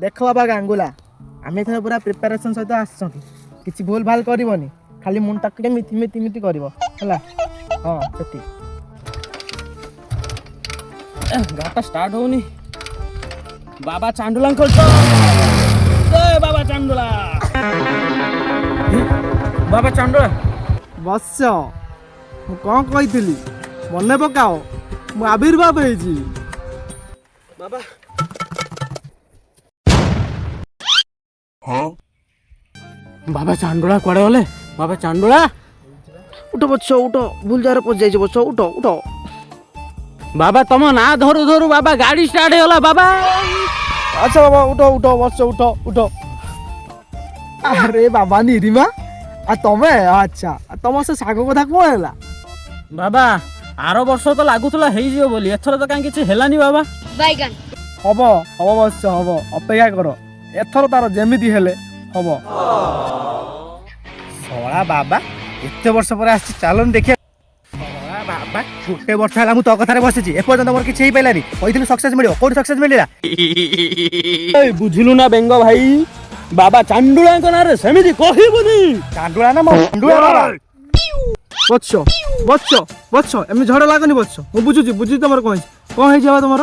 देख बाबा गांगुला आम एथर पूरा प्रिपेरेसन सहित आसछन किछि भूल भाल करबनी खाली मुंडा के मिथि मिथि मिथि करबो हला हां सेति गाटा स्टार्ट होनी बाबा चांडुला खोल जय बाबा चांडुला बाबा चांडुला बस मु कौन कही मन पकाओ मु आविर्भाव होइछि बाबा बाबा चांडुला कुआडे गले बाबा चांडुला उठ बच्चो उठ भूल जार पहुंच जाइए बच्चो उठ उठ बाबा तुम ना धरू धरू बाबा गाड़ी स्टार्ट होला बाबा अच्छा बाबा उठ उठ बच्चो उठ उठ अरे बाबा निरीमा आ तमे अच्छा तुम से साग कथा कौन है बाबा आर वर्ष तो लागुला हो बोली एथर तो कहीं किसी हेलानी बाबा बैगन हम हम बस हम अपेक्षा कर एथर तार जेमिति हेले हम सळा बाबा एते वर्ष पर आछि चालन देखिए सळा बाबा गोटे वर्ष हला मु तो कथारे बसिछि ए पर्यंत मोर किछि पैलानी कहिथिलु सक्सेस मिलियो कोड सक्सेस मिलिला ए बुझिलु ना बेंगो भाई बाबा चांडुला नारे सेमिति कहिबुनी चांडुला ना चांडुला बच्चो बच्चो बच्चो एमे झड़ लागनी बच्चो मु बुझुछि बुझि तमर कोन हे जाबा तमर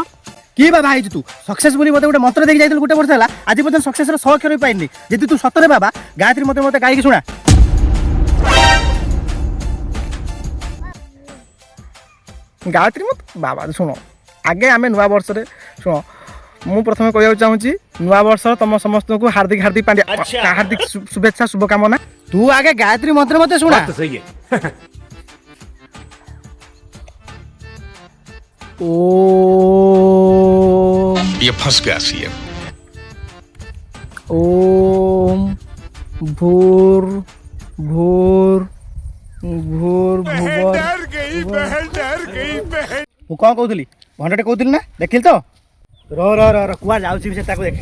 की बाबा आइछ तू सक्सेस बोली मते गोटे मंत्र देख जाइतल गोटे वर्ष हला आज पर्यंत सक्सेस रो 100 अक्षर भी पाइनी जदि तू सतरे बाबा गायत्री मते मते गाई की सुना गायत्री मत बाबा सुनो आगे आमे नुवा वर्ष रे सुनो मु प्रथमे कहया चाहूची नुवा वर्ष तम समस्त को हार्दिक हार्दिक पांड्या हार्दिक शुभेच्छा शुभकामना तू आगे गायत्री मंत्र मते सुना तो सही है ओम ये फंस गया सीएम ओम भूर भूर भूर भूवर डर गई बहन मु कौन कहूली घंटाटे कहूली ना देखिल तो रो रो रो रो कुआ जाउछी से ताको देख